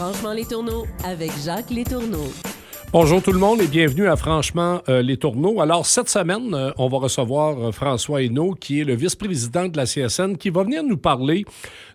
Franchement les tourneaux avec Jacques Letourneau. Bonjour tout le monde et bienvenue à Franchement les tourneaux. Alors cette semaine, on va recevoir François Hainaut qui est le vice-président de la CSN qui va venir nous parler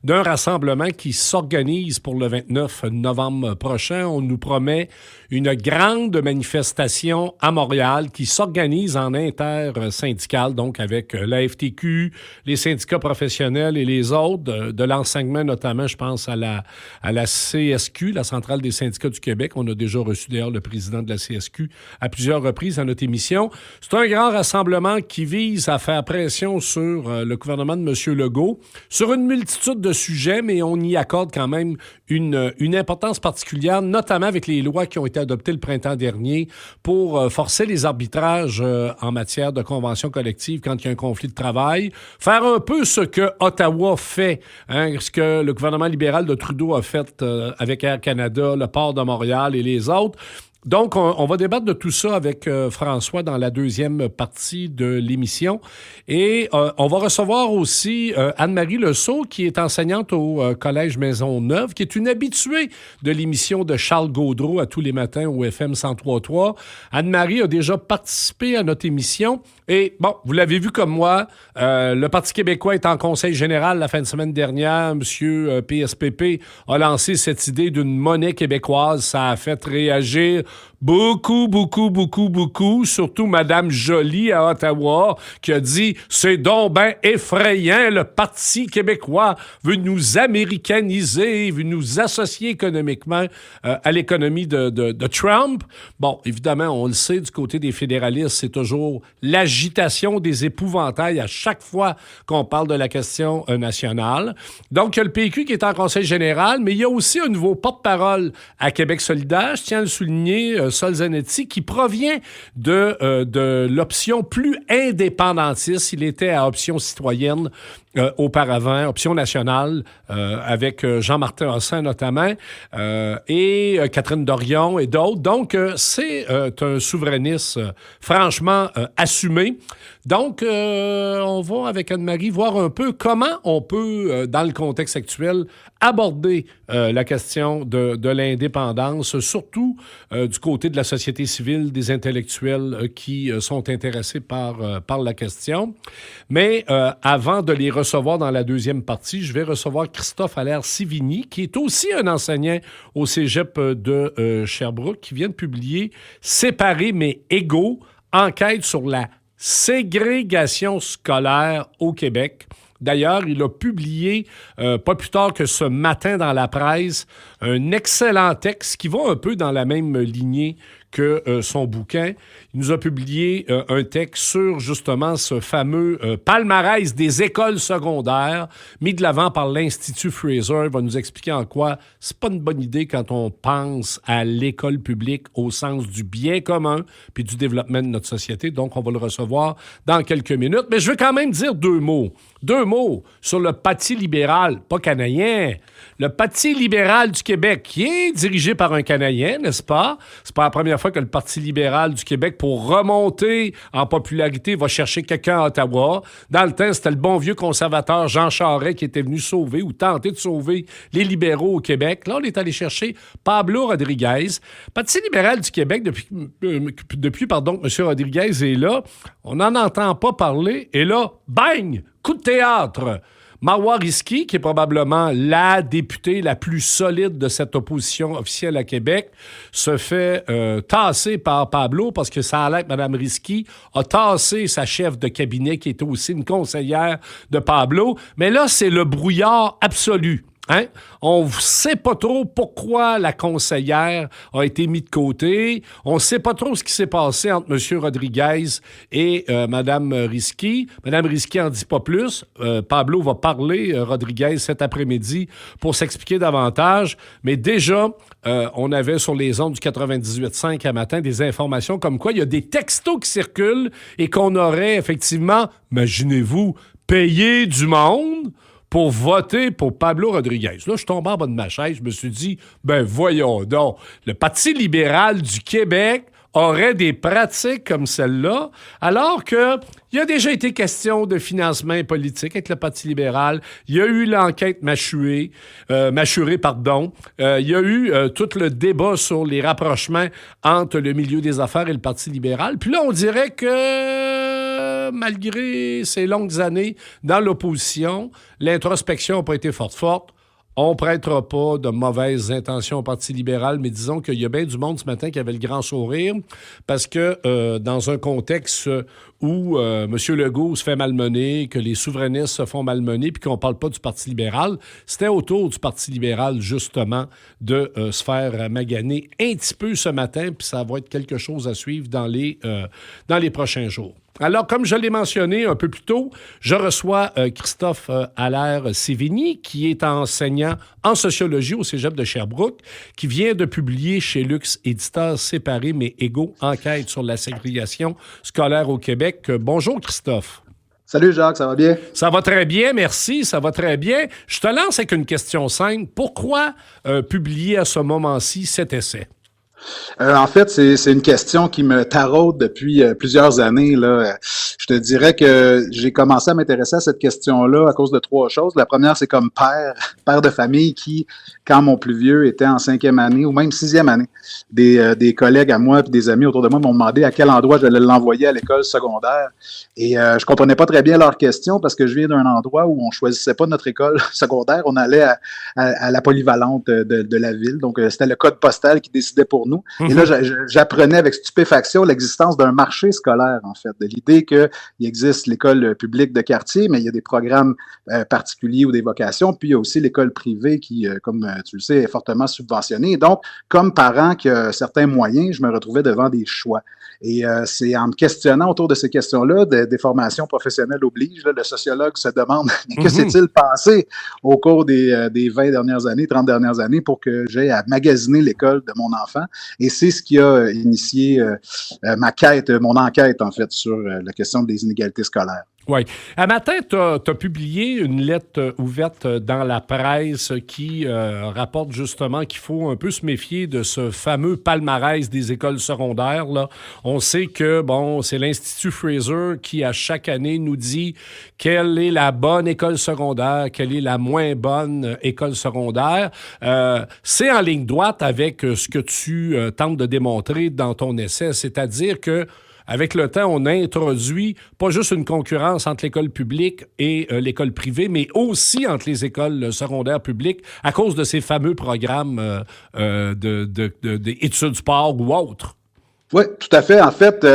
d'un rassemblement qui s'organise pour le 29 novembre prochain. On nous promet une grande manifestation à Montréal qui s'organise en intersyndical, donc avec la FTQ, les syndicats professionnels et les autres, de l'enseignement notamment, je pense à la CSQ, la Centrale des syndicats du Québec. On a déjà reçu d'ailleurs le président de la CSQ à plusieurs reprises à notre émission. C'est un grand rassemblement qui vise à faire pression sur le gouvernement de M. Legault sur une multitude de sujets, mais on y accorde quand même une importance particulière, notamment avec les lois qui ont été adoptées le printemps dernier pour forcer les arbitrages en matière de convention collective quand il y a un conflit de travail, faire un peu ce que Ottawa fait, ce que le gouvernement libéral de Trudeau a fait avec Air Canada, le port de Montréal et les autres. Donc, on va débattre de tout ça avec François dans la deuxième partie de l'émission. Et on va recevoir aussi Anne-Marie Lesseau, qui est enseignante au Collège Maisonneuve, qui est une habituée de l'émission de Charles Gaudreault à tous les matins au FM 103.3. Anne-Marie a déjà participé à notre émission. Et bon, vous l'avez vu comme moi, le Parti québécois est en conseil général la fin de semaine dernière. Monsieur PSPP a lancé cette idée d'une monnaie québécoise. Ça a fait réagir beaucoup, surtout Mme Joly à Ottawa, qui a dit « C'est donc ben effrayant, le Parti québécois veut nous américaniser, veut nous associer économiquement à l'économie de Trump. » Bon, évidemment, on le sait, du côté des fédéralistes, c'est toujours l'agitation des épouvantails à chaque fois qu'on parle de la question nationale. Donc, il y a le PQ qui est en conseil général, mais il y a aussi un nouveau porte-parole à Québec solidaire, je tiens à le souligner, Sol Zanetti, qui provient de l'option plus indépendantiste. Il était à option citoyenne auparavant, option nationale, avec Jean-Martin Hossin notamment, et Catherine Dorion et d'autres. Donc, c'est un souverainiste franchement assumé. Donc, on va, avec Anne-Marie, voir un peu comment on peut, dans le contexte actuel, aborder la question de l'indépendance, surtout du côté de la société civile, des intellectuels qui sont intéressés par la question. Mais avant de les recevoir dans la deuxième partie, je vais recevoir Christophe Allaire-Sivigny, qui est aussi un enseignant au cégep de Sherbrooke, qui vient de publier « Séparés mais égaux, enquête sur la ségrégation scolaire au Québec ». D'ailleurs, il a publié, pas plus tard que ce matin dans la presse, un excellent texte qui va un peu dans la même lignée que son bouquin. Il nous a publié un texte sur, justement, ce fameux palmarès des écoles secondaires mis de l'avant par l'Institut Fraser. Il va nous expliquer en quoi c'est pas une bonne idée quand on pense à l'école publique au sens du bien commun puis du développement de notre société. Donc, on va le recevoir dans quelques minutes. Mais je veux quand même dire deux mots sur le Parti libéral, pas canadien, le Parti libéral du Québec, qui est dirigé par un Canadien, n'est-ce pas? C'est pas la première fois que le Parti libéral du Québec, pour remonter en popularité, va chercher quelqu'un à Ottawa. Dans le temps, c'était le bon vieux conservateur Jean Charest qui était venu sauver ou tenter de sauver les libéraux au Québec. Là, on est allé chercher Pablo Rodriguez. Parti libéral du Québec, depuis que M. Rodriguez est là, on n'en entend pas parler. Et là, bang! Coup de théâtre. Marois Risky, qui est probablement la députée la plus solide de cette opposition officielle à Québec, se fait tasser par Pablo parce que ça a l'air que Mme Risky a tassé sa chef de cabinet qui était aussi une conseillère de Pablo. Mais là, c'est le brouillard absolu. Hein? On ne sait pas trop pourquoi la conseillère a été mise de côté. On ne sait pas trop ce qui s'est passé entre M. Rodriguez et Mme Risky. Mme Risky en dit pas plus. Pablo va parler, Rodriguez, cet après-midi pour s'expliquer davantage. Mais déjà, on avait sur les ondes du 98.5 à matin des informations comme quoi il y a des textos qui circulent et qu'on aurait effectivement, imaginez-vous, payé du monde pour voter pour Pablo Rodriguez. Là, je suis tombé en bas de ma chaise. Je me suis dit, voyons donc. Le Parti libéral du Québec aurait des pratiques comme celle-là, alors que il y a déjà été question de financement politique avec le Parti libéral. Il y a eu l'enquête mâchurée. Il y a eu tout le débat sur les rapprochements entre le milieu des affaires et le Parti libéral. Puis là, on dirait que malgré ces longues années dans l'opposition, l'introspection n'a pas été forte. On ne prêtera pas de mauvaises intentions au Parti libéral, mais disons qu'il y a bien du monde ce matin qui avait le grand sourire parce que dans un contexte où M. Legault se fait malmener, que les souverainistes se font malmener puis qu'on ne parle pas du Parti libéral, c'était autour du Parti libéral, justement, de se faire maganer un petit peu ce matin, puis ça va être quelque chose à suivre dans les prochains jours. Alors, comme je l'ai mentionné un peu plus tôt, je reçois Christophe Allaire-Sévigny, qui est enseignant en sociologie au Cégep de Sherbrooke, qui vient de publier chez Luxe Éditeurs Séparés mais égaux, enquête sur la ségrégation scolaire au Québec. Bonjour, Christophe. Salut Jacques, ça va bien? Ça va très bien, merci, ça va très bien. Je te lance avec une question simple. Pourquoi publier à ce moment-ci cet essai? En fait, c'est une question qui me taraude depuis plusieurs années, là. Je te dirais que j'ai commencé à m'intéresser à cette question-là à cause de trois choses. La première, c'est comme père de famille qui, quand mon plus vieux était en 5e année ou même 6e année, des collègues à moi et des amis autour de moi m'ont demandé à quel endroit j'allais l'envoyer à l'école secondaire. Et je comprenais pas très bien leur question parce que je viens d'un endroit où on choisissait pas notre école secondaire. On allait à la polyvalente de la ville. Donc, c'était le code postal qui décidait pour nous. Et là, j'apprenais avec stupéfaction l'existence d'un marché scolaire, en fait, de l'idée qu'il existe l'école publique de quartier, mais il y a des programmes particuliers ou des vocations, puis il y a aussi l'école privée qui, comme tu le sais, est fortement subventionnée. Et donc, comme parent qui a certains moyens, je me retrouvais devant des choix. Et c'est en me questionnant autour de ces questions-là, des formations professionnelles obligent, là, le sociologue se demande que s'est-il passé au cours des 20 dernières années, 30 dernières années pour que j'aie à magasiner l'école de mon enfant. Et c'est ce qui a initié mon enquête, en fait, sur la question des inégalités scolaires. Oui. Un matin, tu as publié une lettre ouverte dans la presse qui rapporte justement qu'il faut un peu se méfier de ce fameux palmarès des écoles secondaires, là. On sait que, c'est l'Institut Fraser qui, à chaque année, nous dit quelle est la bonne école secondaire, quelle est la moins bonne école secondaire. C'est en ligne droite avec ce que tu tentes de démontrer dans ton essai, c'est-à-dire que avec le temps, on a introduit pas juste une concurrence entre l'école publique et l'école privée, mais aussi entre les écoles secondaires publiques à cause de ces fameux programmes d'études sport ou autres. Oui, tout à fait. En fait,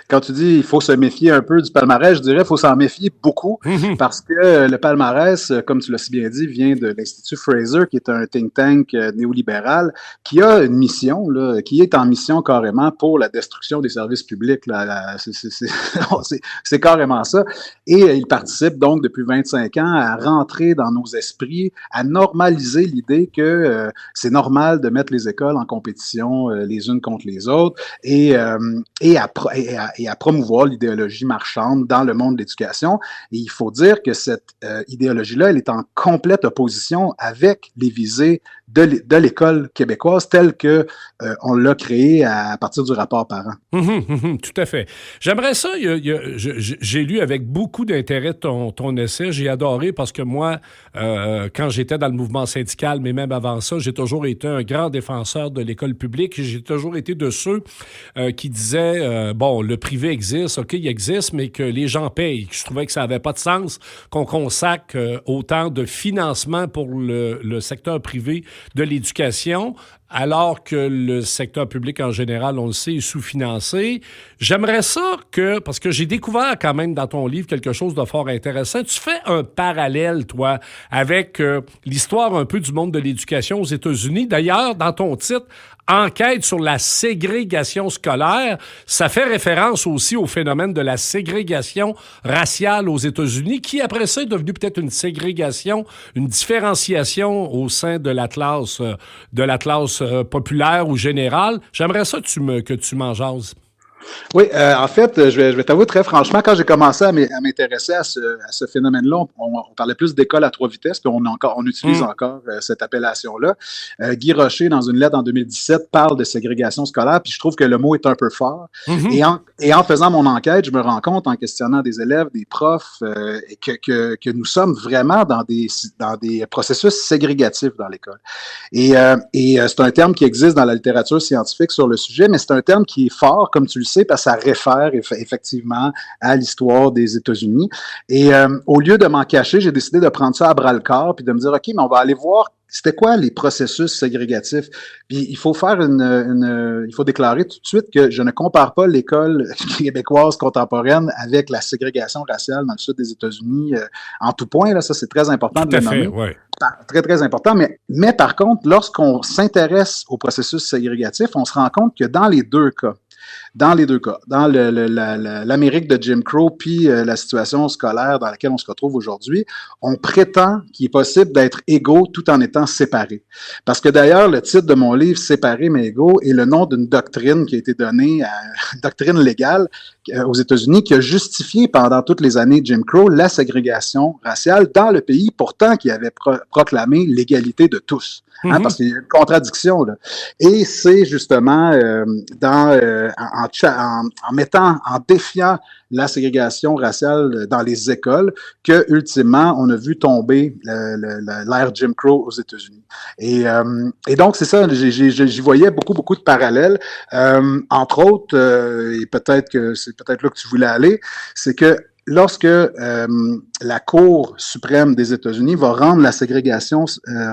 quand tu dis il faut se méfier un peu du palmarès, je dirais qu'il faut s'en méfier beaucoup parce que le palmarès, comme tu l'as si bien dit, vient de l'Institut Fraser, qui est un think tank néolibéral, qui a une mission, là, qui est en mission carrément pour la destruction des services publics. Là. C'est carrément ça. Et il participe donc depuis 25 ans à rentrer dans nos esprits, à normaliser l'idée que c'est normal de mettre les écoles en compétition les unes contre les autres et à promouvoir l'idéologie marchande dans le monde de l'éducation. Et il faut dire que cette idéologie-là, elle est en complète opposition avec les visées de l'école québécoise telle que on l'a créée à partir du rapport parent. Tout à fait. J'aimerais ça, j'ai lu avec beaucoup d'intérêt ton essai. J'ai adoré parce que moi, quand j'étais dans le mouvement syndical, mais même avant ça, j'ai toujours été un grand défenseur de l'école publique. J'ai toujours été de ceux qui disaient, le privé existe, OK, il existe, mais que les gens payent. Je trouvais que ça n'avait pas de sens qu'on consacre autant de financement pour le secteur privé de l'éducation, alors que le secteur public en général, on le sait, est sous-financé. J'aimerais ça parce que j'ai découvert quand même dans ton livre quelque chose de fort intéressant, tu fais un parallèle, toi, avec l'histoire un peu du monde de l'éducation aux États-Unis. D'ailleurs, dans ton titre, Enquête sur la ségrégation scolaire, ça fait référence aussi au phénomène de la ségrégation raciale aux États-Unis, qui après ça est devenu peut-être une ségrégation, une différenciation au sein de la classe populaire ou générale. J'aimerais ça que tu m'en jases. Oui, en fait, je vais t'avouer très franchement, quand j'ai commencé à m'intéresser à ce phénomène-là, on parlait plus d'école à trois vitesses, puis on utilise encore cette appellation-là. Guy Rocher, dans une lettre en 2017, parle de ségrégation scolaire, puis je trouve que le mot est un peu fort. Mm-hmm. Et en faisant mon enquête, je me rends compte, en questionnant des élèves, des profs, que nous sommes vraiment dans des processus ségrégatifs dans l'école. Et c'est un terme qui existe dans la littérature scientifique sur le sujet, mais c'est un terme qui est fort, comme tu le sais, parce que ça réfère effectivement à l'histoire des États-Unis. Et au lieu de m'en cacher, j'ai décidé de prendre ça à bras-le-corps puis de me dire, OK, mais on va aller voir c'était quoi les processus ségrégatifs. Puis il faut faire il faut déclarer tout de suite que je ne compare pas l'école québécoise contemporaine avec la ségrégation raciale dans le sud des États-Unis en tout point. Là, ça, c'est très important de le nommer. Ouais. Très, très important. Mais par contre, lorsqu'on s'intéresse au processus ségrégatif, on se rend compte que dans les deux cas, dans l'Amérique de Jim Crow puis la situation scolaire dans laquelle on se retrouve aujourd'hui, on prétend qu'il est possible d'être égaux tout en étant séparés. Parce que d'ailleurs, le titre de mon livre, Séparés mais égaux, est le nom d'une doctrine qui a été donnée, une doctrine légale aux États-Unis qui a justifié pendant toutes les années Jim Crow la ségrégation raciale dans le pays, pourtant qui avait proclamé l'égalité de tous. Hein, parce qu'il y a une contradiction là. Et c'est justement en défiant la ségrégation raciale dans les écoles que ultimement on a vu tomber l'ère Jim Crow aux États-Unis. Et donc c'est ça, j'y voyais beaucoup de parallèles. Entre autres, et peut-être que c'est peut-être là que tu voulais aller, c'est que lorsque la Cour suprême des États-Unis va rendre la ségrégation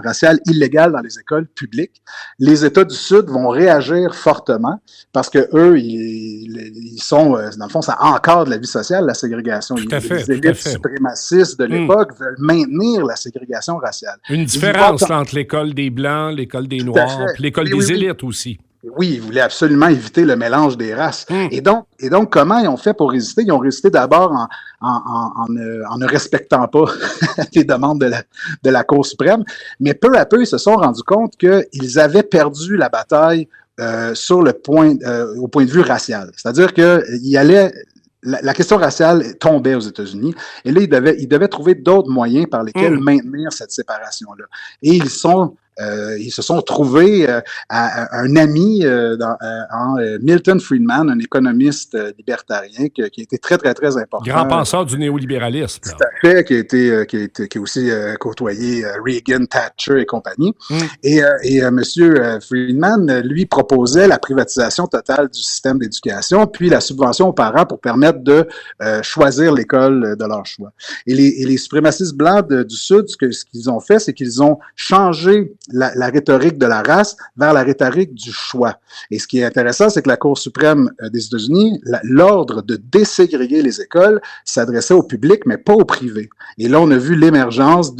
raciale illégale dans les écoles publiques, les États du Sud vont réagir fortement parce que eux, ils sont, dans le fond, ça encadre la vie sociale, la ségrégation. Les élites suprémacistes de l'époque veulent maintenir la ségrégation raciale. Une différence entre l'école des Blancs, l'école des Noirs, puis l'école des élites aussi. Oui, ils voulaient absolument éviter le mélange des races. Et donc, comment ils ont fait pour résister? Ils ont résisté d'abord en ne respectant pas les demandes de la Cour suprême, mais peu à peu, ils se sont rendus compte qu'ils avaient perdu la bataille au point de vue racial. C'est-à-dire la question raciale tombait aux États-Unis, et là, ils devaient trouver d'autres moyens par lesquels maintenir cette séparation-là. Et ils se sont trouvés à un ami en Milton Friedman, un économiste libertarien qui a été très, très, très important. Grand penseur du néolibéralisme. Tout à fait, qui a aussi côtoyé Reagan, Thatcher et compagnie. Et M. Friedman, lui, proposait la privatisation totale du système d'éducation, puis la subvention aux parents pour permettre de choisir l'école de leur choix. Et les suprémacistes blancs du Sud, ce qu'ils ont fait, c'est qu'ils ont changé la rhétorique de la race vers la rhétorique du choix. Et ce qui est intéressant, c'est que la Cour suprême des États-Unis, l'ordre de déségréguer les écoles s'adressait au public, mais pas au privé. Et là, on a vu l'émergence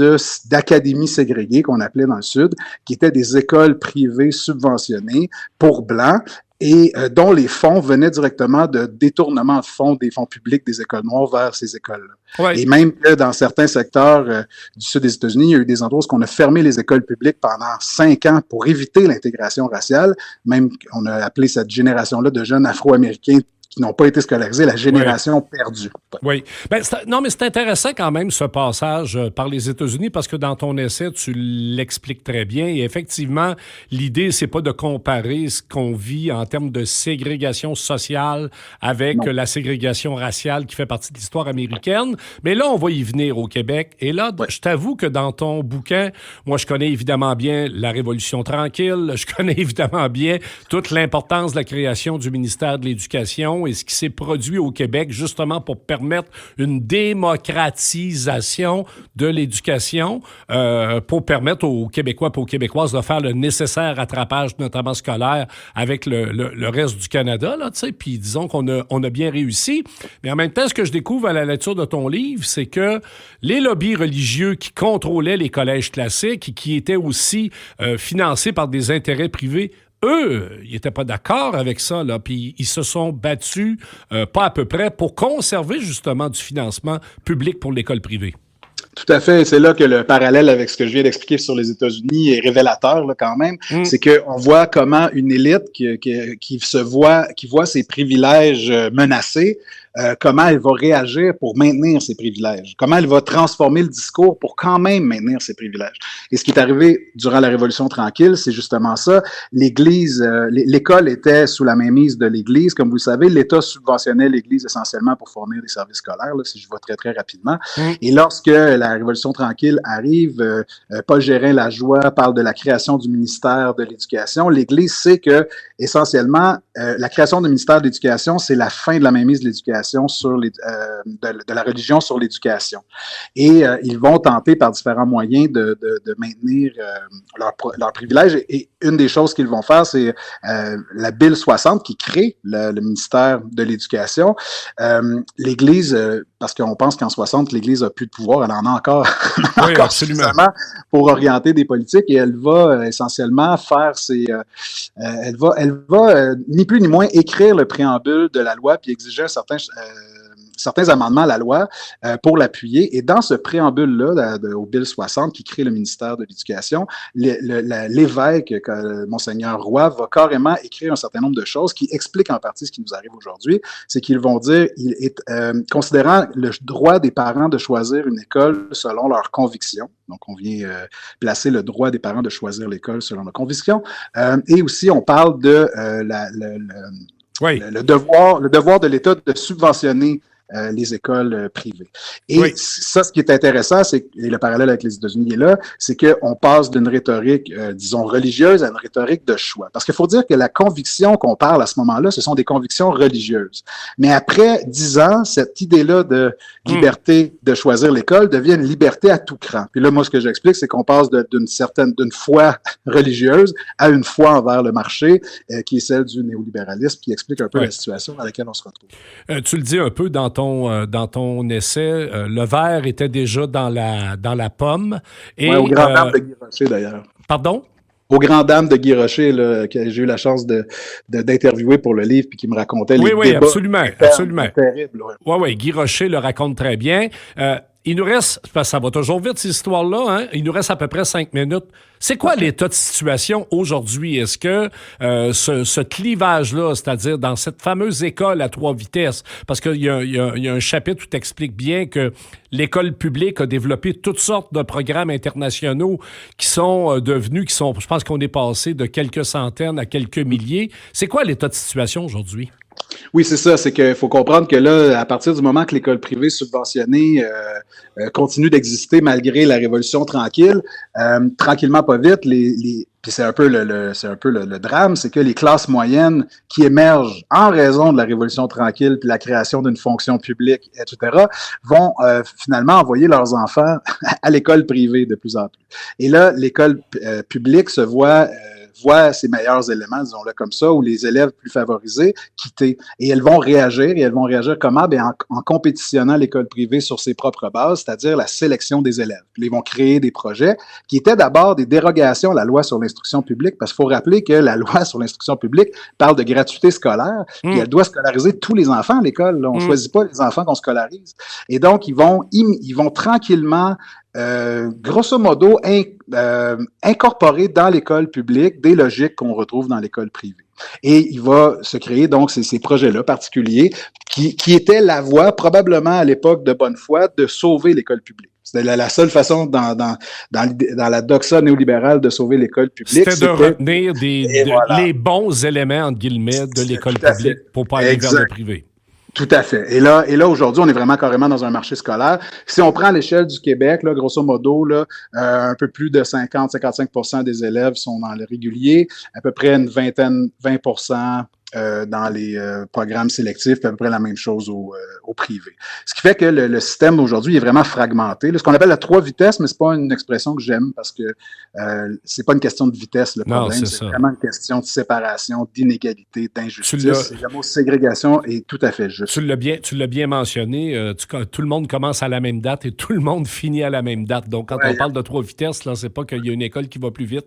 d'académies ségrégées, qu'on appelait dans le Sud, qui étaient des écoles privées subventionnées pour Blancs, et dont les fonds venaient directement de détournement de fonds des fonds publics des écoles noires vers ces écoles-là. Ouais. Et même que dans certains secteurs du sud des États-Unis, il y a eu des endroits où on a fermé les écoles publiques pendant 5 ans pour éviter l'intégration raciale. Même on a appelé cette génération-là de jeunes Afro-Américains qui n'ont pas été scolarisés, la génération perdue. Oui. Ben, mais c'est intéressant quand même ce passage par les États-Unis parce que dans ton essai, tu l'expliques très bien. Et effectivement, l'idée, c'est pas de comparer ce qu'on vit en termes de ségrégation sociale avec la ségrégation raciale qui fait partie de l'histoire américaine. Mais là, on va y venir au Québec. Et là, je t'avoue que dans ton bouquin, moi, je connais évidemment bien la Révolution tranquille. Je connais évidemment bien toute l'importance de la création du ministère de l'Éducation et ce qui s'est produit au Québec, justement pour permettre une démocratisation de l'éducation, pour permettre aux Québécois et aux Québécoises de faire le nécessaire rattrapage, notamment scolaire, avec le reste du Canada, là, tu sais. Puis disons qu'on a bien réussi. Mais en même temps, ce que je découvre à la lecture de ton livre, c'est que les lobbies religieux qui contrôlaient les collèges classiques et qui étaient aussi financés par des intérêts privés, eux, ils n'étaient pas d'accord avec ça, là, puis ils se sont battus, pas à peu près, pour conserver justement du financement public pour l'école privée. Tout à fait. C'est là que le parallèle avec ce que je viens d'expliquer sur les États-Unis est révélateur là, quand même. C'est qu'on voit comment une élite qui voit ses privilèges menacés, comment elle va réagir pour maintenir ses privilèges, comment elle va transformer le discours pour quand même maintenir ses privilèges. Et ce qui est arrivé durant la Révolution tranquille, c'est justement ça. L'Église, l'école était sous la mainmise de l'Église. Comme vous le savez, l'État subventionnait l'Église essentiellement pour fournir des services scolaires, là, si je vois très, très rapidement. Et lorsque la Révolution tranquille arrive, Paul Gérin-Lajoie parle de la création du ministère de l'Éducation. L'Église sait que, essentiellement, la création du ministère de l'Éducation, c'est la fin de la mainmise de l'éducation de la religion sur l'éducation. Et ils vont tenter par différents moyens de maintenir leurs privilèges. Et une des choses qu'ils vont faire, c'est la Bill 60 qui crée le ministère de l'Éducation. L'Église, parce qu'on pense qu'en 60, l'Église a plus de pouvoir, elle en a encore, oui, encore suffisamment pour orienter des politiques et elle va essentiellement faire elle va ni plus ni moins écrire le préambule de la loi puis exiger certains amendements à la loi pour l'appuyer. Et dans ce préambule-là, au Bill 60, qui crée le ministère de l'Éducation, l'évêque, Monseigneur Roy, va carrément écrire un certain nombre de choses qui expliquent en partie ce qui nous arrive aujourd'hui. C'est qu'ils vont dire, considérant le droit des parents de choisir une école selon leurs convictions, donc on vient placer le droit des parents de choisir l'école selon leurs convictions, et aussi on parle de le devoir de l'État de subventionner les écoles privées. Et ça, ce qui est intéressant, et le parallèle avec les États-Unis est là, c'est qu'on passe d'une rhétorique, disons, religieuse à une rhétorique de choix. Parce qu'il faut dire que la conviction qu'on parle à ce moment-là, ce sont des convictions religieuses. Mais après 10 ans, cette idée-là de liberté de choisir l'école devient une liberté à tout cran. Puis là, moi, ce que j'explique, c'est qu'on passe d'une foi religieuse à une foi envers le marché, qui est celle du néolibéralisme, qui explique un peu la situation dans laquelle on se retrouve. Tu le dis un peu dans ton essai, le verre était déjà dans la pomme. Oui, aux grandes dames de Guy Rocher, d'ailleurs. Pardon? Aux grandes dames de Guy Rocher, là, que j'ai eu la chance d'interviewer pour le livre, puis qui me racontait les débats. Oui, absolument. Terrible, Oui, Guy Rocher le raconte très bien. Il nous reste, parce que ça va toujours vite, cette histoire-là, hein? Il nous reste à peu près 5 minutes. C'est quoi l'état de situation aujourd'hui? Est-ce que ce clivage-là, c'est-à-dire dans cette fameuse école à 3 vitesses, parce qu'il y a un chapitre où tu expliques bien que l'école publique a développé toutes sortes de programmes internationaux qui sont je pense qu'on est passé de quelques centaines à quelques milliers. C'est quoi l'état de situation aujourd'hui? Oui, c'est ça. C'est qu'il faut comprendre que là, à partir du moment que l'école privée subventionnée continue d'exister malgré la Révolution tranquille, tranquillement pas vite, puis c'est un peu le drame, c'est que les classes moyennes qui émergent en raison de la Révolution tranquille puis la création d'une fonction publique, etc., vont finalement envoyer leurs enfants à l'école privée de plus en plus. Et là, l'école publique se voit ses meilleurs éléments, disons-le comme ça, ou les élèves plus favorisés quitter. Et elles vont réagir. Et elles vont réagir comment? Bien, en compétitionnant l'école privée sur ses propres bases, c'est-à-dire la sélection des élèves. Puis ils vont créer des projets qui étaient d'abord des dérogations à la loi sur l'instruction publique, parce qu'il faut rappeler que la loi sur l'instruction publique parle de gratuité scolaire, puis elle doit scolariser tous les enfants à l'école. Là. On ne choisit pas les enfants qu'on scolarise. Et donc, ils vont tranquillement grosso modo, incorporer dans l'école publique des logiques qu'on retrouve dans l'école privée. Et il va se créer donc ces projets-là particuliers qui étaient la voie, probablement à l'époque de Bonnefoy, de sauver l'école publique. C'était la seule façon dans la doxa néolibérale de sauver l'école publique. C'était de retenir les bons éléments, entre guillemets, de l'école publique pour pas aller vers le privé. Tout à fait. Et là, aujourd'hui, on est vraiment carrément dans un marché scolaire. Si on prend à l'échelle du Québec, là, grosso modo, là, un peu plus de 50-55% des élèves sont dans le régulier, à peu près 20% dans les programmes sélectifs, puis à peu près la même chose au privé. Ce qui fait que le système aujourd'hui est vraiment fragmenté. Là, ce qu'on appelle la 3 vitesses, mais c'est pas une expression que j'aime parce que c'est pas une question de vitesse le problème, non, c'est vraiment une question de séparation, d'inégalité, d'injustice. Le mot ségrégation est tout à fait juste. Tu l'as bien mentionné, tout le monde commence à la même date et tout le monde finit à la même date. Donc, quand on parle de 3 vitesses, là, c'est pas qu'il y a une école qui va plus vite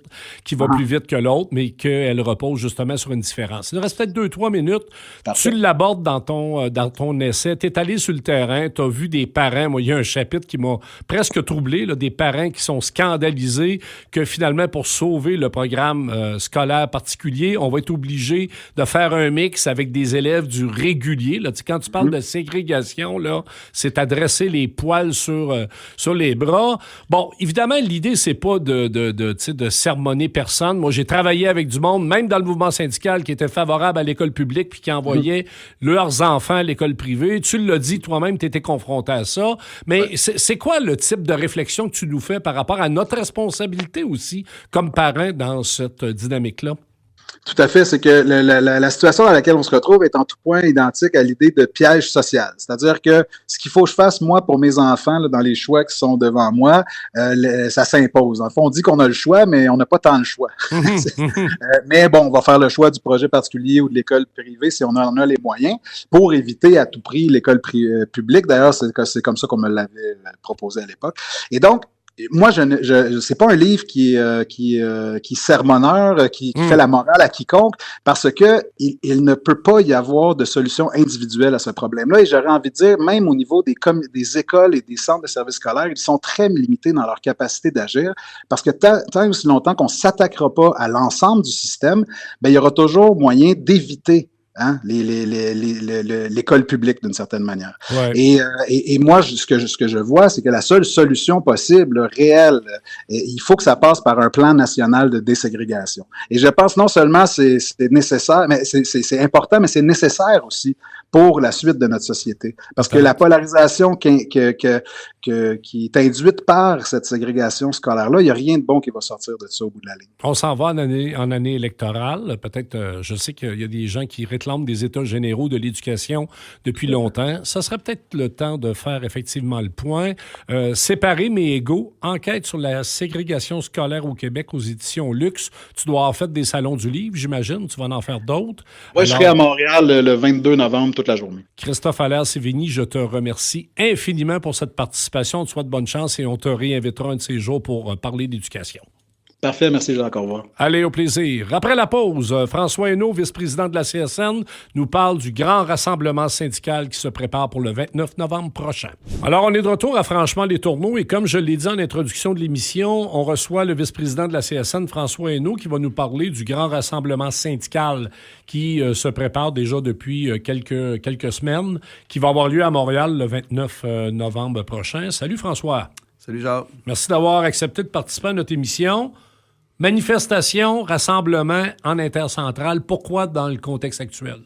que l'autre, mais qu'elle repose justement sur une différence. Il nous reste peut-être peut-être 2-3 minutes. Parfait. Tu l'abordes dans ton essai. Tu es allé sur le terrain, tu as vu des parents. Moi, il y a un chapitre qui m'a presque troublé, là, des parents qui sont scandalisés que finalement, pour sauver le programme scolaire particulier, on va être obligé de faire un mix avec des élèves du régulier. Là. Quand tu parles de ségrégation, là, c'est adresser les poils sur les bras. Bon, évidemment, l'idée, c'est pas de sermonner personne. Moi, j'ai travaillé avec du monde, même dans le mouvement syndical, qui était favorable à l'école publique puis qui envoyait leurs enfants à l'école privée. Tu l'as dit toi-même, tu étais confronté à ça. Mais c'est quoi le type de réflexion que tu nous fais par rapport à notre responsabilité aussi comme parents dans cette dynamique-là? Tout à fait, c'est que la situation dans laquelle on se retrouve est en tout point identique à l'idée de piège social. C'est-à-dire que ce qu'il faut que je fasse, moi, pour mes enfants, là, dans les choix qui sont devant moi, ça s'impose. En fait, on dit qu'on a le choix, mais on n'a pas tant le choix. Mais bon, on va faire le choix du projet particulier ou de l'école privée si on en a les moyens, pour éviter à tout prix l'école publique. D'ailleurs, c'est comme ça qu'on me l'avait proposé à l'époque. Et donc, moi, c'est pas un livre qui est sermonneur, qui fait la morale à quiconque, parce que il ne peut pas y avoir de solution individuelle à ce problème-là. Et j'aurais envie de dire, même au niveau des écoles et des centres de services scolaires, ils sont très limités dans leur capacité d'agir, parce que tant et aussi longtemps qu'on s'attaquera pas à l'ensemble du système, ben il y aura toujours moyen d'éviter l'école publique d'une certaine manière. Ouais. Et moi, ce que je vois, c'est que la seule solution possible, réelle, il faut que ça passe par un plan national de déségrégation. Et je pense non seulement c'est nécessaire, mais c'est important, mais c'est nécessaire aussi pour la suite de notre société. Parce que la polarisation qui est induite par cette ségrégation scolaire-là, il n'y a rien de bon qui va sortir de ça au bout de la ligne. On s'en va en année électorale. Peut-être, je sais qu'il y a des gens qui réclament des états généraux de l'éducation depuis longtemps. Ça serait peut-être le temps de faire effectivement le point. Séparés mais égaux, enquête sur la ségrégation scolaire au Québec aux éditions Luxe. Tu dois avoir fait des salons du livre, j'imagine. Tu vas en faire d'autres. Oui, je serai à Montréal le 22 novembre, toute la journée. Christophe Allaire-Sévigny, je te remercie infiniment pour cette participation. On te souhaite bonne chance et on te réinvitera un de ces jours pour parler d'éducation. Parfait, merci Jacques, au revoir. Allez, au plaisir. Après la pause, François Hainaut, vice-président de la CSN, nous parle du grand rassemblement syndical qui se prépare pour le 29 novembre prochain. Alors, on est de retour à Franchement-les-Tourneaux et comme je l'ai dit en introduction de l'émission, on reçoit le vice-président de la CSN, François Hainaut, qui va nous parler du grand rassemblement syndical qui se prépare déjà depuis quelques semaines, qui va avoir lieu à Montréal le 29 novembre prochain. Salut François. Salut Jacques. Merci d'avoir accepté de participer à notre émission. Manifestation, rassemblement en intercentrale, pourquoi dans le contexte actuel?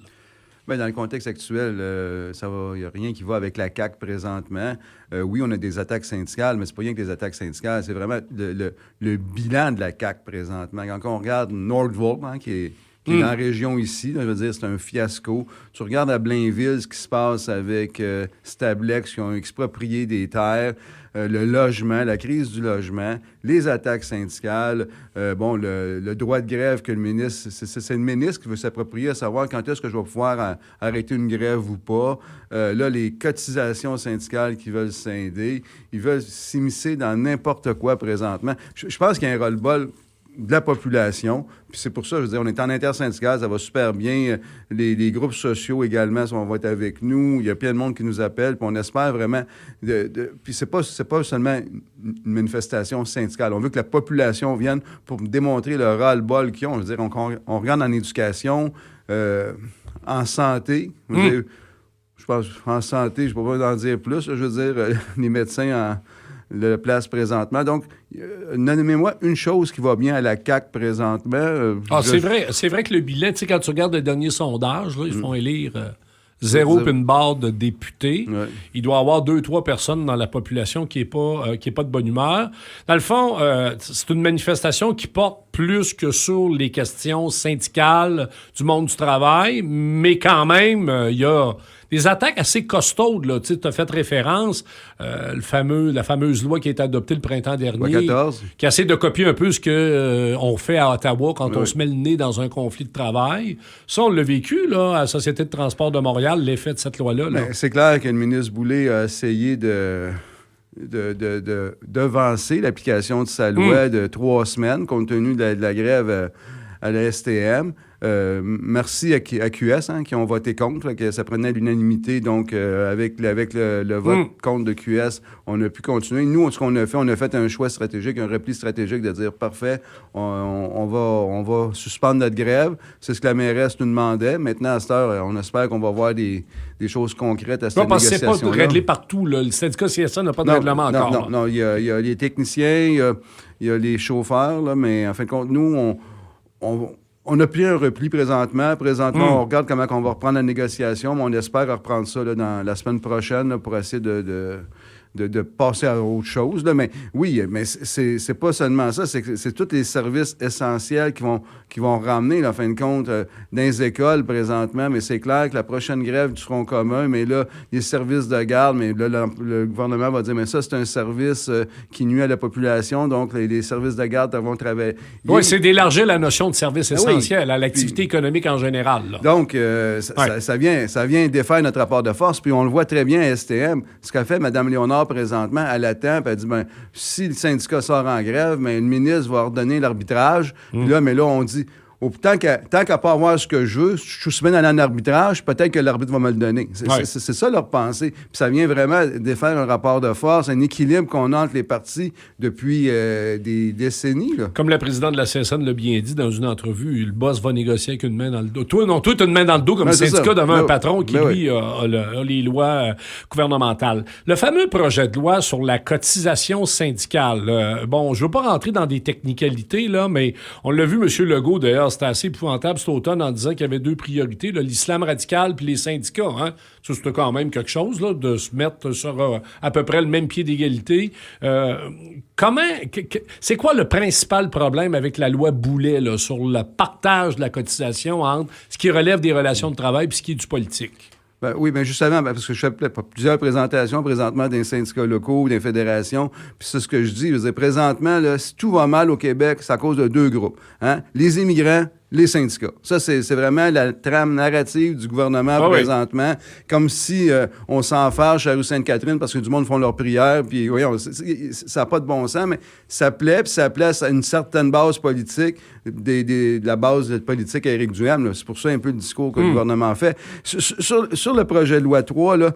Bien, dans le contexte actuel, il n'y a rien qui va avec la CAQ présentement. Oui, on a des attaques syndicales, mais c'est pas rien que des attaques syndicales, c'est vraiment le bilan de la CAQ présentement. Quand on regarde Northvolt, qui est dans la région ici, là, je veux dire, c'est un fiasco. Tu regardes à Blainville ce qui se passe avec Stablex qui ont exproprié des terres, le logement, la crise du logement, les attaques syndicales, le droit de grève que le ministre... C'est le ministre qui veut s'approprier à savoir quand est-ce que je vais pouvoir arrêter une grève ou pas. Là, les cotisations syndicales qui veulent scinder, ils veulent s'immiscer dans n'importe quoi présentement. Je pense qu'il y a un ras-le-bol de la population. Puis c'est pour ça, je veux dire, on est en intersyndical, ça va super bien. Les groupes sociaux également vont être avec nous. Il y a plein de monde qui nous appelle. Puis on espère vraiment... Puis c'est pas seulement une manifestation syndicale. On veut que la population vienne pour démontrer le ras-le-bol qu'ils ont. Je veux dire, on regarde en éducation, en santé. Je pense, en santé, je ne peux pas en dire plus. Je veux dire, les médecins le place présentement. Donc, nommez-moi une chose qui va bien à la CAQ présentement. C'est vrai que le bilan, tu sais, quand tu regardes le dernier sondage, là, ils font élire 0 puis une barre de députés. Ouais. Il doit y avoir 2-3 personnes dans la population qui est pas de bonne humeur. Dans le fond, c'est une manifestation qui porte plus que sur les questions syndicales du monde du travail, mais quand même, il y a des attaques assez costaudes, là. Tu as fait référence la fameuse loi qui a été adoptée le printemps dernier, qui essaie de copier un peu ce qu'on fait à Ottawa quand on se met le nez dans un conflit de travail. Ça, on l'a vécu là, à la Société de transport de Montréal, l'effet de cette loi-là. Là. C'est clair que le ministre Boulay a essayé d'avancer l'application de sa loi de 3 semaines, compte tenu de la grève à la STM. merci à QS qui ont voté contre, là, que ça prenait l'unanimité. Donc, avec le vote contre de QS, on a pu continuer. Nous, ce qu'on a fait un choix stratégique, un repli stratégique de dire, parfait, on va suspendre notre grève. C'est ce que la mairesse nous demandait. Maintenant, à cette heure, on espère qu'on va voir des choses concrètes à cette négociation-là. Parce que c'est pas réglé partout. Là. Le syndicat CSA n'a pas de règlement encore. Non, il y a les techniciens, il y a les chauffeurs, là, mais en fin de compte, nous, on a pris un repli présentement. On regarde comment on va reprendre la négociation, mais on espère reprendre ça là, dans la semaine prochaine là, pour essayer de passer à autre chose. Là. Mais oui, mais c'est pas seulement ça, c'est tous les services essentiels qui vont ramener, là, en fin de compte, dans les écoles présentement. Mais c'est clair que la prochaine grève du Front commun, mais là, les services de garde, mais là, le gouvernement va dire, mais ça, c'est un service qui nuit à la population, donc les services de garde vont travailler. Oui, c'est d'élargir la notion de service essentiel à l'activité économique en général. Là. Donc, ça vient défaire notre rapport de force, puis on le voit très bien à STM. Ce qu'a fait Mme Léonard présentement, elle attend, puis elle dit, si le syndicat sort en grève, le ministre va ordonner l'arbitrage. Puis là, on dit, tant qu'à pas avoir ce que je veux, je suis souvent dans un arbitrage, peut-être que l'arbitre va me le donner. C'est ça leur pensée. Puis ça vient vraiment défaire un rapport de force, un équilibre qu'on a entre les partis depuis des décennies. Là. Comme le président de la CSN l'a bien dit dans une entrevue, le boss va négocier avec une main dans le dos. Toi, tu as une main dans le dos comme syndicat devant un patron qui, lui, a les lois gouvernementales. Le fameux projet de loi sur la cotisation syndicale, je veux pas rentrer dans des technicalités, là, mais on l'a vu, M. Legault, d'ailleurs, c'était assez épouvantable cet automne en disant qu'il y avait deux priorités, là, l'islam radical puis les syndicats. Hein? Ça, c'était quand même quelque chose là, de se mettre sur à peu près le même pied d'égalité. C'est quoi le principal problème avec la loi Boulet là, sur le partage de la cotisation entre ce qui relève des relations de travail et ce qui est du politique? Oui, justement, parce que je fais plusieurs présentations présentement des syndicats locaux, des fédérations, puis c'est ce que je dis. Présentement, là, si tout va mal au Québec, c'est à cause de deux groupes. Hein? Les immigrants, les syndicats. Ça, c'est vraiment la trame narrative du gouvernement présentement, comme si on s'enfarge à rue Sainte-Catherine parce que du monde font leurs prières, puis voyons, ça n'a pas de bon sens, mais ça plaît à une certaine base politique, de la base politique à Éric Duhem. Là. C'est pour ça un peu le discours que le gouvernement fait. Sur le projet de loi 3, là,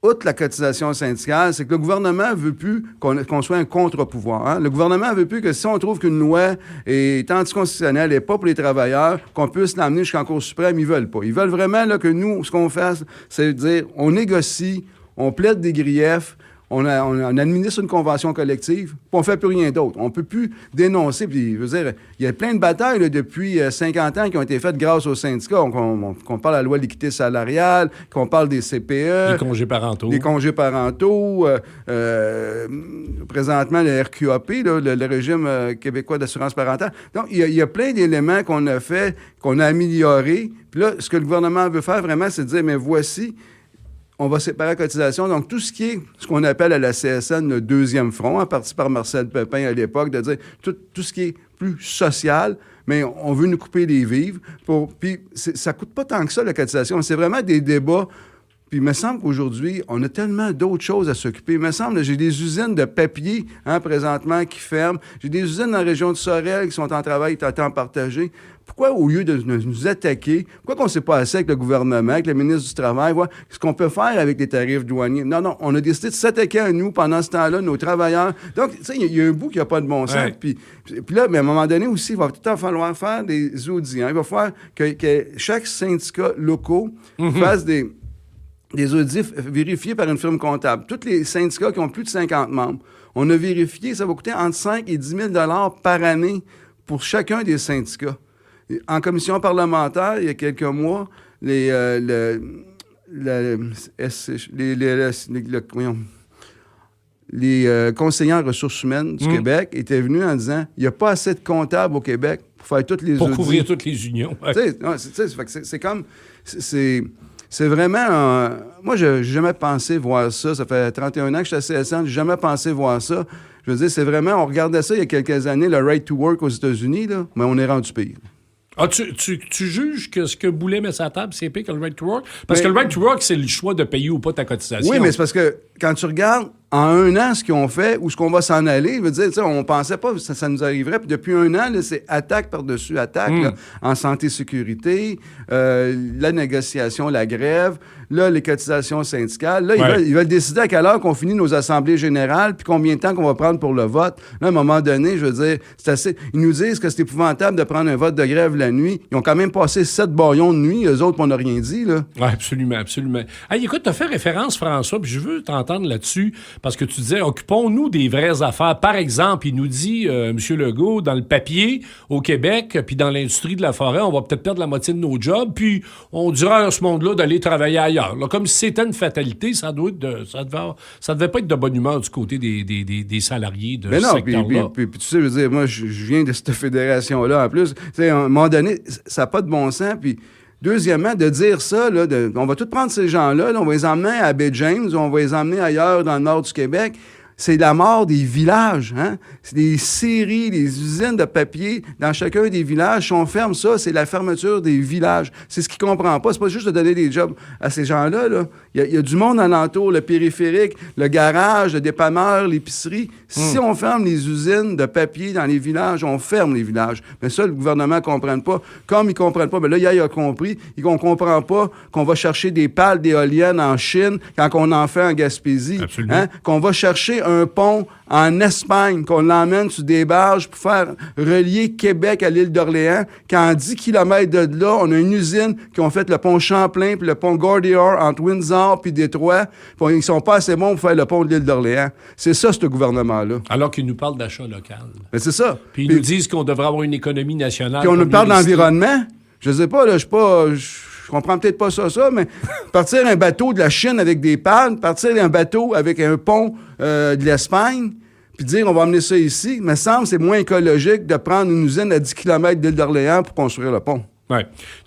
outre la cotisation syndicale, c'est que le gouvernement ne veut plus qu'on soit un contre-pouvoir. Hein? Le gouvernement ne veut plus que si on trouve qu'une loi est anticonstitutionnelle et pas pour les travailleurs, qu'on puisse l'amener jusqu'en Cour suprême. Ils veulent pas. Ils veulent vraiment là, que nous, ce qu'on fasse, c'est dire, on négocie, on plaide des griefs, on administre une convention collective, puis on ne fait plus rien d'autre. On ne peut plus dénoncer. Puis, je veux dire, il y a plein de batailles là, depuis 50 ans qui ont été faites grâce aux syndicats. Qu'on parle de la loi de l'équité salariale, qu'on parle des CPE. Les congés parentaux. Présentement, le RQAP, là, le régime québécois d'assurance parentale. Donc, il y a plein d'éléments qu'on a fait, qu'on a améliorés. Puis là, ce que le gouvernement veut faire vraiment, c'est de dire, mais voici... On va séparer la cotisation. Donc, tout ce qui est ce qu'on appelle à la CSN le deuxième front, en partie par Marcel Pépin à l'époque, de dire tout ce qui est plus social, mais on veut nous couper les vivres. Puis, ça coûte pas tant que ça, la cotisation. C'est vraiment des débats. Puis, il me semble qu'aujourd'hui, on a tellement d'autres choses à s'occuper. Il me semble, j'ai des usines de papier, présentement, qui ferment. J'ai des usines dans la région de Sorel qui sont en travail à temps partagé. Pourquoi, au lieu de nous attaquer, pourquoi qu'on ne s'est pas assez avec le gouvernement, avec le ministre du Travail, voir ce qu'on peut faire avec les tarifs douaniers? Non, on a décidé de s'attaquer à nous pendant ce temps-là, nos travailleurs. Donc, tu sais, il y a un bout qui n'a pas de bon sens. Ouais. Puis là, mais à un moment donné aussi, il va tout le temps falloir faire des audits. Hein. Il va falloir que chaque syndicat local fasse des audits vérifiés par une firme comptable. Tous les syndicats qui ont plus de 50 membres, on a vérifié, ça va coûter entre 5 et 10 000 $ par année pour chacun des syndicats. En commission parlementaire, il y a quelques mois, les conseillers en ressources humaines du Québec étaient venus en disant il n'y a pas assez de comptables au Québec pour faire toutes les audits. Pour couvrir toutes les unions. Ouais. C'est comme... C'est vraiment... Moi, je n'ai jamais pensé voir ça. Ça fait 31 ans que je suis à CSN. Je n'ai jamais pensé voir ça. Je veux dire, c'est vraiment... On regardait ça il y a quelques années, le Right to Work aux États-Unis, là, mais on est rendu pire. Ah, tu juges que ce que Boulet met sur la table, c'est pire que le Right to Work? Parce que le Right to Work, c'est le choix de payer ou pas ta cotisation. Oui, mais c'est parce que quand tu regardes en 1 an, ce qu'ils ont fait, ou ce qu'on va s'en aller, je veux dire, on pensait pas que ça nous arriverait. Puis depuis 1 an, là, c'est attaque par-dessus attaque, là, en santé-sécurité, la négociation, la grève, là, les cotisations syndicales. Là, ils veulent décider à quelle heure qu'on finit nos assemblées générales, puis combien de temps qu'on va prendre pour le vote. Là, à un moment donné, je veux dire, c'est assez... Ils nous disent que c'est épouvantable de prendre un vote de grève la nuit. Ils ont quand même passé 7 baillons de nuit, eux autres, on n'a rien dit, là. Oui, absolument, absolument. Hey, écoute, tu as fait référence, François, puis je veux t'entendre là-dessus, parce que tu disais, occupons-nous des vraies affaires. Par exemple, il nous dit, M. Legault, dans le papier, au Québec, puis dans l'industrie de la forêt, on va peut-être perdre la moitié de nos jobs, puis on dira à ce monde-là d'aller travailler ailleurs. Là, comme si c'était une fatalité, ça devait pas être de bonne humeur du côté des salariés de ce secteur-là. Puis tu sais, je veux dire, moi, je viens de cette fédération-là, en plus. Tu sais, à un moment donné, ça n'a pas de bon sens, puis... Deuxièmement, de dire ça, là, on va tous prendre ces gens-là, là, on va les emmener à Bay James, on va les emmener ailleurs dans le nord du Québec. C'est la mort des villages, hein? C'est des scieries, des usines de papier dans chacun des villages. Si on ferme ça, c'est la fermeture des villages. C'est ce qu'ils ne comprennent pas. C'est pas juste de donner des jobs à ces gens-là, là. Il y a du monde alentour, le périphérique, le garage, le dépanneur, l'épicerie. Si on ferme les usines de papier dans les villages, on ferme les villages. Mais ça, le gouvernement ne comprenne pas. Comme ils ne comprennent pas, bien là, il a compris. On ne comprend pas qu'on va chercher des pales d'éoliennes en Chine quand on en fait en Gaspésie. Hein? Qu'on va chercher un pont en Espagne, qu'on l'emmène sur des barges pour faire relier Québec à l'île d'Orléans, qu'en 10 km de là, on a une usine qui ont fait le pont Champlain puis le pont Gordillard entre Windsor puis Détroit. Puis ils sont pas assez bons pour faire le pont de l'île d'Orléans. C'est ça, ce gouvernement-là. Alors qu'ils nous parlent d'achat local. Mais c'est ça. Puis ils nous disent qu'on devrait avoir une économie nationale. Puis on nous parle d'environnement. Je sais pas, là, je comprends peut-être pas ça, mais partir un bateau de la Chine avec des pannes, partir un bateau avec un pont de l'Espagne, puis dire on va amener ça ici, me semble que c'est moins écologique de prendre une usine à 10 km d'île d'Orléans pour construire le pont. Oui.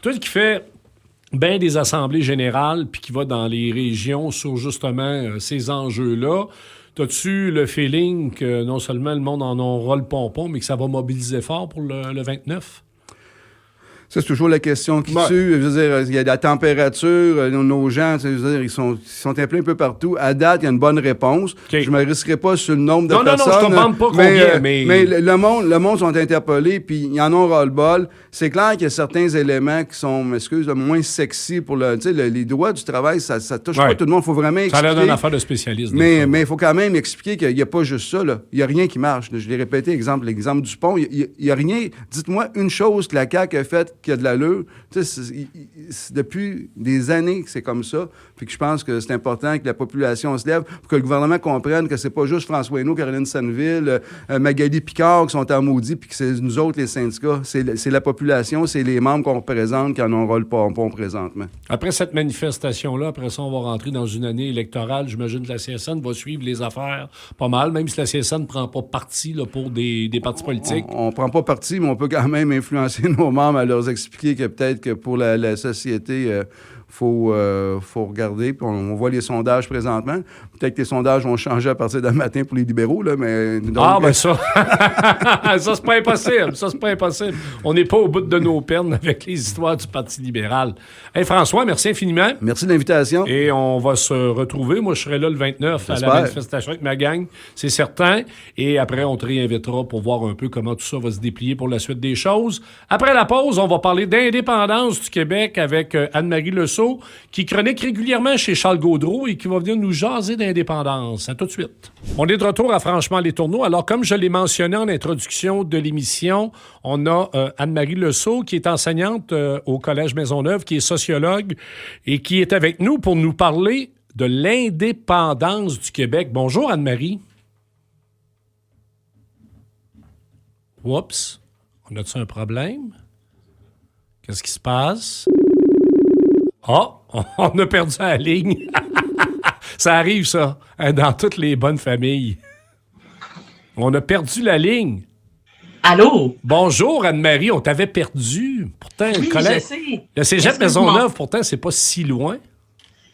Toi qui fais bien des assemblées générales, puis qui va dans les régions sur justement ces enjeux-là, as-tu le feeling que non seulement le monde en aura le pompon, mais que ça va mobiliser fort pour le 29? Ça, c'est toujours la question qui tue. Je veux dire, il y a de la température, nos gens, je veux dire, ils sont appelés un peu partout. À date, il y a une bonne réponse. Okay. Je ne me risquerai pas sur le nombre de personnes. Non, je ne te demande pas combien, mais le monde sont interpellés, puis ils en ont ras-le-bol. C'est clair qu'il y a certains éléments qui sont, moins sexy pour les droits du travail. Ça touche pas tout le monde. Il faut vraiment expliquer. Ça a l'air d'une affaire de spécialiste. Mais il faut quand même expliquer qu'il n'y a pas juste ça. Il n'y a rien qui marche. Je l'ai répété, l'exemple du pont. Il n'y a rien. Dites-moi une chose que la CAQ a faite qui a de l'allure. C'est depuis des années que c'est comme ça. Puis que je pense que c'est important que la population se lève pour que le gouvernement comprenne que c'est pas juste François Hainaut, Caroline Sanneville, Magali Picard qui sont en maudit, puis que c'est nous autres, les syndicats. C'est la population, c'est les membres qu'on représente qui en auront le pompon présentement. Après cette manifestation-là, après ça, on va rentrer dans une année électorale. J'imagine que la CSN va suivre les affaires pas mal, même si la CSN ne prend pas parti là, pour des partis politiques. On ne prend pas parti, mais on peut quand même influencer nos membres à leur expliquer que peut-être que pour la société, faut regarder. Puis on voit les sondages présentement. Peut-être que les sondages vont changer à partir d'un matin pour les libéraux, là, mais... Donc, ça... ça, c'est pas impossible. Ça, c'est pas impossible. On n'est pas au bout de nos peines avec les histoires du Parti libéral. Hey, François, merci infiniment. Merci de l'invitation. Et on va se retrouver. Moi, je serai là le 29 à la manifestation avec ma gang, c'est certain. Et après, on te réinvitera pour voir un peu comment tout ça va se déplier pour la suite des choses. Après la pause, on va parler d'indépendance du Québec avec Anne-Marie Lesault, qui chronique régulièrement chez Charles Gaudreault et qui va venir nous jaser d'indépendance. À tout de suite. On est de retour à Franchement les Tourneaux. Alors, comme je l'ai mentionné en introduction de l'émission, on a Anne-Marie Lesault, qui est enseignante au Collège Maisonneuve, qui est sociologue et qui est avec nous pour nous parler de l'indépendance du Québec. Bonjour, Anne-Marie. Oups. On a-tu un problème? Qu'est-ce qui se passe? On a perdu la ligne. Ça arrive, ça, dans toutes les bonnes familles. On a perdu la ligne. Allô? Bonjour, Anne-Marie, on t'avait perdu. Pourtant, oui, je sais. Le cégep Maisonneuve, pourtant, c'est pas si loin.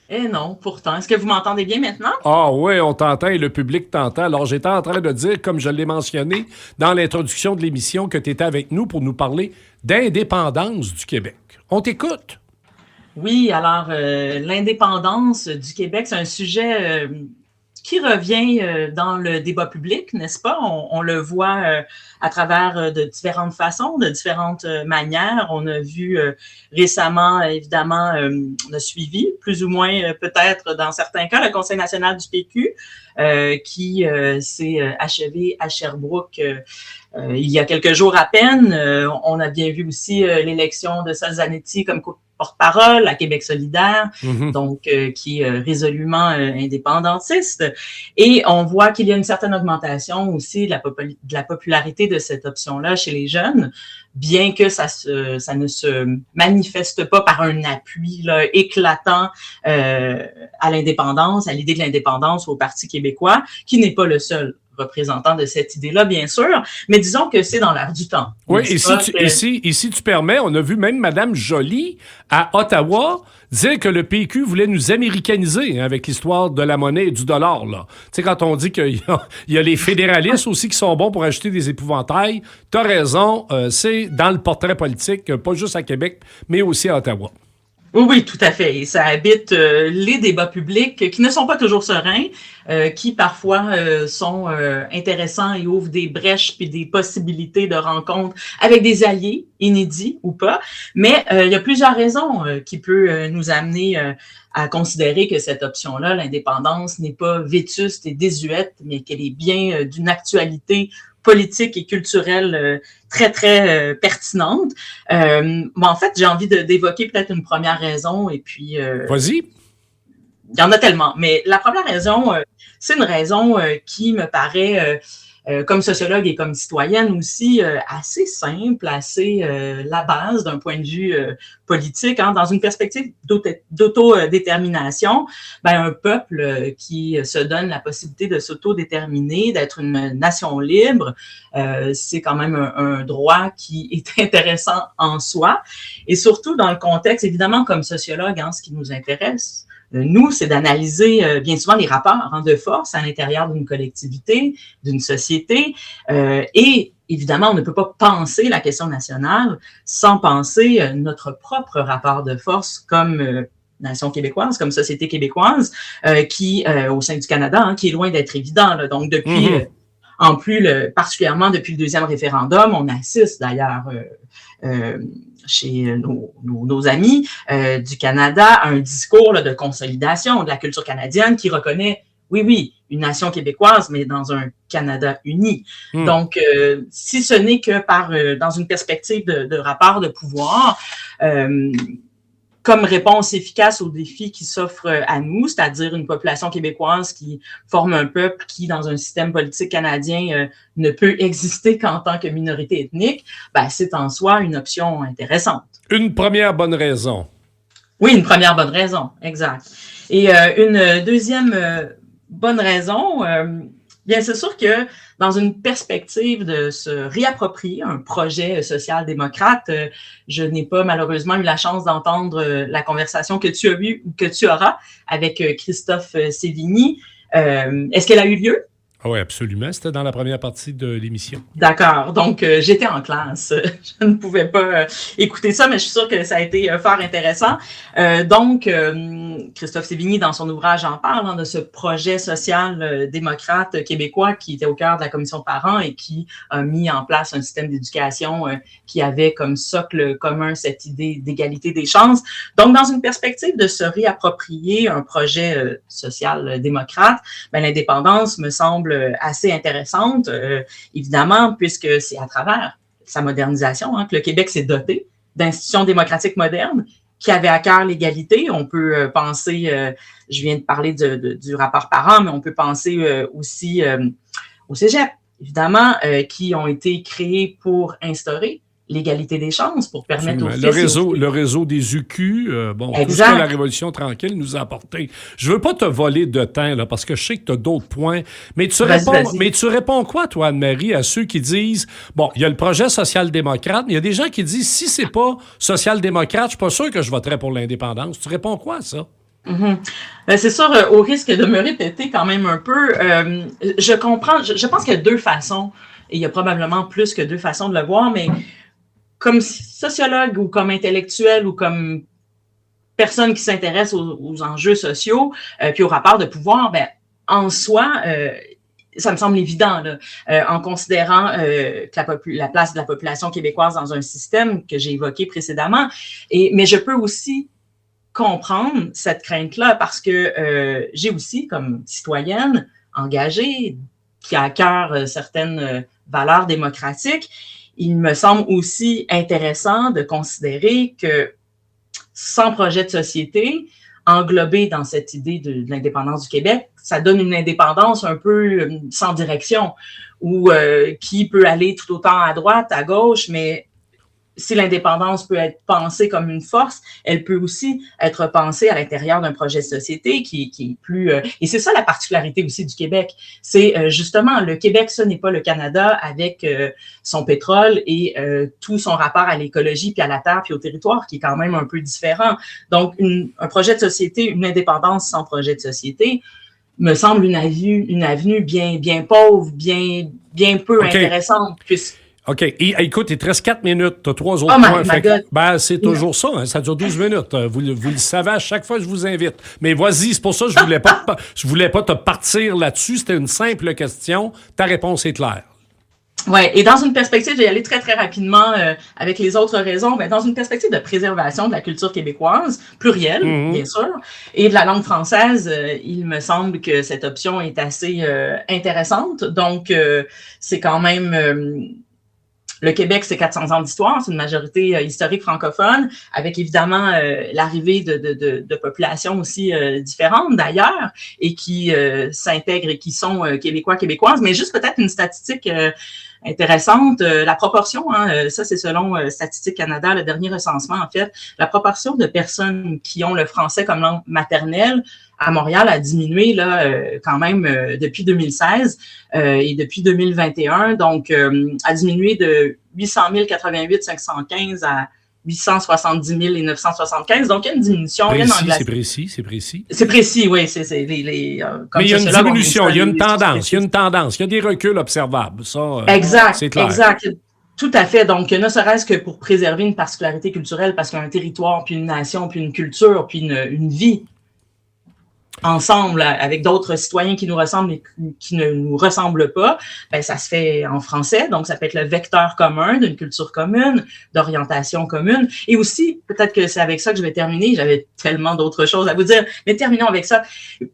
Eh non, pourtant. Est-ce que vous m'entendez bien maintenant? Ah oui, on t'entend et le public t'entend. Alors, j'étais en train de dire, comme je l'ai mentionné dans l'introduction de l'émission, que tu étais avec nous pour nous parler d'indépendance du Québec. On t'écoute. Oui, alors, l'indépendance du Québec, c'est un sujet qui revient dans le débat public, n'est-ce pas? On le voit à travers de différentes façons, de différentes manières. On a vu récemment, évidemment, on a suivi plus ou moins peut-être dans certains cas le Conseil national du PQ qui s'est achevé à Sherbrooke il y a quelques jours à peine. On a bien vu aussi l'élection de Sol Zanetti comme porte-parole à Québec solidaire, donc qui est résolument indépendantiste. Et on voit qu'il y a une certaine augmentation aussi de la popularité de cette option-là chez les jeunes, bien que ça ne se manifeste pas par un appui là, éclatant à l'indépendance, à l'idée de l'indépendance au Parti québécois, qui n'est pas le seul représentant de cette idée-là, bien sûr, mais disons que c'est dans l'air du temps. Oui, ici, tu permets, on a vu même Mme Joly à Ottawa dire que le PQ voulait nous américaniser avec l'histoire de la monnaie et du dollar. Tu sais, quand on dit qu'il y a les fédéralistes aussi qui sont bons pour acheter des épouvantails, t'as raison, c'est dans le portrait politique, pas juste à Québec, mais aussi à Ottawa. Oui, tout à fait. Et ça habite les débats publics qui ne sont pas toujours sereins, qui parfois sont intéressants et ouvrent des brèches puis des possibilités de rencontres avec des alliés, inédits ou pas. Mais il y a plusieurs raisons qui peuvent nous amener à considérer que cette option-là, l'indépendance, n'est pas vétuste et désuète, mais qu'elle est bien d'une actualité politique et culturelle très, très pertinente. En fait, j'ai envie d'évoquer peut-être une première raison et puis... Vas-y. Il y en a tellement, mais la première raison, c'est une raison qui me paraît, comme sociologue et comme citoyenne aussi, assez simple, assez la base d'un point de vue politique. Dans une perspective d'autodétermination, un peuple qui se donne la possibilité de s'autodéterminer, d'être une nation libre, c'est quand même un droit qui est intéressant en soi. Et surtout dans le contexte, évidemment, comme sociologue, ce qui nous intéresse, nous, c'est d'analyser bien souvent les rapports de force à l'intérieur d'une collectivité, d'une société. Et évidemment, on ne peut pas penser la question nationale sans penser notre propre rapport de force comme nation québécoise, comme société québécoise, qui, au sein du Canada, qui est loin d'être évident. Là. Donc, depuis, en plus, particulièrement depuis le deuxième référendum, on assiste d'ailleurs chez nos amis du Canada à un discours de consolidation de la culture canadienne qui reconnaît, oui, une nation québécoise, mais dans un Canada uni. Donc, si ce n'est que dans une perspective de rapport de pouvoir, comme réponse efficace aux défis qui s'offrent à nous, c'est-à-dire une population québécoise qui forme un peuple qui, dans un système politique canadien, ne peut exister qu'en tant que minorité ethnique, c'est en soi une option intéressante. Une première bonne raison. Oui, une première bonne raison, exact. Et une deuxième bonne raison, bien c'est sûr que dans une perspective de se réapproprier un projet social-démocrate, je n'ai pas malheureusement eu la chance d'entendre la conversation que tu as eue ou que tu auras avec Christophe Sévigny. Est-ce qu'elle a eu lieu? Oui, absolument. C'était dans la première partie de l'émission. D'accord. Donc, j'étais en classe. Je ne pouvais pas écouter ça, mais je suis sûre que ça a été fort intéressant. Donc, Christophe Sévigny, dans son ouvrage, en parle de ce projet social démocrate québécois qui était au cœur de la commission de parents et qui a mis en place un système d'éducation qui avait comme socle commun cette idée d'égalité des chances. Donc, dans une perspective de se réapproprier un projet social démocrate, l'indépendance me semble assez intéressante, évidemment, puisque c'est à travers sa modernisation que le Québec s'est doté d'institutions démocratiques modernes qui avaient à cœur l'égalité. On peut penser, je viens de parler du rapport parent, mais on peut penser aussi au cégep, évidemment, qui ont été créés pour instaurer l'égalité des chances, pour permettre le réseau des UQ, tout ce que la Révolution tranquille nous a apporté. Je veux pas te voler de temps, là, parce que je sais que tu as d'autres points, mais tu réponds quoi, toi, Anne-Marie, à ceux qui disent, il y a le projet social-démocrate, mais il y a des gens qui disent, si c'est pas social-démocrate, je suis pas sûr que je voterais pour l'indépendance. Tu réponds quoi à ça? C'est sûr, au risque de me répéter quand même un peu, je comprends, je pense qu'il y a deux façons, et il y a probablement plus que deux façons de le voir, mais comme sociologue ou comme intellectuel ou comme personne qui s'intéresse aux enjeux sociaux puis aux rapports de pouvoir, en soi, ça me semble évident, là, en considérant que la place de la population québécoise dans un système que j'ai évoqué précédemment. Mais je peux aussi comprendre cette crainte-là parce que j'ai aussi, comme citoyenne engagée, qui a à cœur certaines valeurs démocratiques, il me semble aussi intéressant de considérer que sans projet de société, englobé dans cette idée de l'indépendance du Québec, ça donne une indépendance un peu sans direction, ou qui peut aller tout autant à droite, à gauche, mais si l'indépendance peut être pensée comme une force, elle peut aussi être pensée à l'intérieur d'un projet de société qui est plus... et c'est ça la particularité aussi du Québec. C'est justement, le Québec, ce n'est pas le Canada avec son pétrole et tout son rapport à l'écologie, puis à la terre, puis au territoire, qui est quand même un peu différent. Donc, un projet de société, une indépendance sans projet de société, me semble une avenue bien pauvre, bien peu intéressante, puisque OK. Écoute, il te reste 4 minutes. Tu as 3 autres points. My God. C'est toujours ça. Hein, ça dure 12 minutes. Vous le savez à chaque fois que je vous invite. Mais vas-y, c'est pour ça que je voulais pas te partir là-dessus. C'était une simple question. Ta réponse est claire. Oui, et dans une perspective, je vais y aller très, très rapidement avec les autres raisons, mais dans une perspective de préservation de la culture québécoise, plurielle, bien sûr, et de la langue française, il me semble que cette option est assez intéressante. Donc, c'est quand même... Le Québec, c'est 400 ans d'histoire, c'est une majorité historique francophone, avec évidemment l'arrivée de populations aussi différentes d'ailleurs, et qui s'intègrent et qui sont québécois, québécoises. Mais juste peut-être une statistique intéressante, la proportion, ça c'est selon Statistique Canada, le dernier recensement en fait, la proportion de personnes qui ont le français comme langue maternelle à Montréal a diminué là quand même depuis 2016 et depuis 2021, donc a diminué de 800 088 515 à 870 000 et 975. Donc, il y a une diminution. C'est précis. C'est précis, oui. Mais il y a une diminution, il y a une tendance, il y a des reculs observables. Ça, c'est clair. Exact. Tout à fait. Donc, ne serait-ce que pour préserver une particularité culturelle, parce qu'un territoire, puis une nation, puis une culture, puis une vie ensemble avec d'autres citoyens qui nous ressemblent et qui ne nous ressemblent pas, ben ça se fait en français, donc ça peut être le vecteur commun d'une culture commune, d'orientation commune, et aussi, peut-être que c'est avec ça que je vais terminer, j'avais tellement d'autres choses à vous dire, mais terminons avec ça,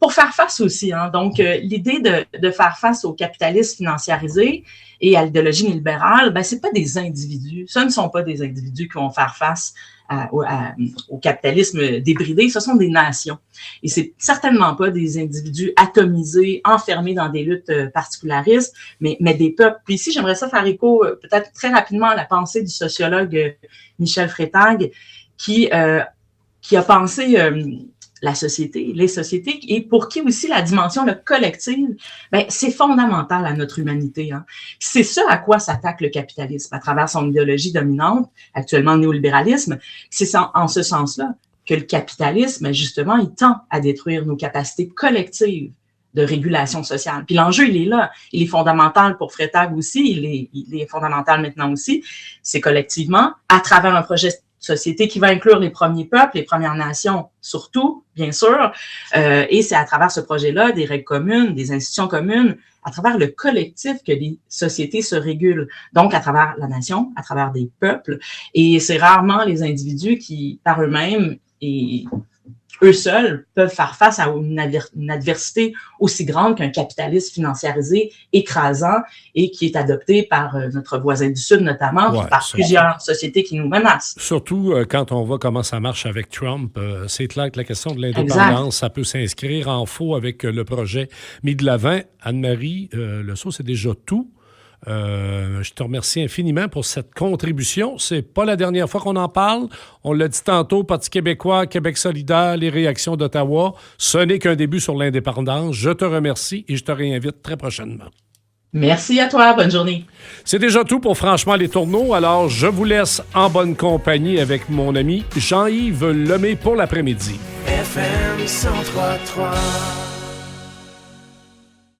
pour faire face aussi, donc l'idée de faire face au capitalisme financiarisé et à l'idéologie libérale, ben c'est pas des individus, ce ne sont pas des individus qui vont faire face au capitalisme débridé, ce sont des nations. Et c'est certainement pas des individus atomisés, enfermés dans des luttes particularistes, mais des peuples. Puis ici, j'aimerais ça faire écho peut-être très rapidement à la pensée du sociologue Michel Freytag, qui a pensé la société, les sociétés, et pour qui aussi la dimension collective, ben c'est fondamental à notre humanité. C'est ça à quoi s'attaque le capitalisme à travers son idéologie dominante, actuellement le néolibéralisme. C'est en ce sens-là que le capitalisme, justement, il tend à détruire nos capacités collectives de régulation sociale. Puis l'enjeu, il est là. Il est fondamental pour Freytag aussi, il est fondamental maintenant aussi. C'est collectivement, à travers un projet société qui va inclure les premiers peuples, les Premières Nations surtout, bien sûr, et c'est à travers ce projet-là, des règles communes, des institutions communes, à travers le collectif que les sociétés se régulent, donc à travers la nation, à travers des peuples, et c'est rarement les individus qui, par eux-mêmes et eux seuls, peuvent faire face à une adversité aussi grande qu'un capitalisme financiarisé, écrasant, et qui est adopté par notre voisin du Sud notamment, puis par plusieurs sociétés qui nous menacent. Surtout quand on voit comment ça marche avec Trump, c'est clair que la question de l'indépendance, ça peut s'inscrire en faux avec le projet mis de l'avant. Anne-Marie, le saut, c'est déjà tout. Je te remercie infiniment pour cette contribution. C'est pas la dernière fois qu'on en parle. On l'a dit tantôt, Parti québécois, Québec solidaire, les réactions d'Ottawa. Ce n'est qu'un début sur l'indépendance. Je te remercie et je te réinvite très prochainement. Merci à toi. Bonne journée. C'est déjà tout pour Franchement les Tourneaux. Alors, je vous laisse en bonne compagnie avec mon ami Jean-Yves Lemay pour l'après-midi. FM 103.3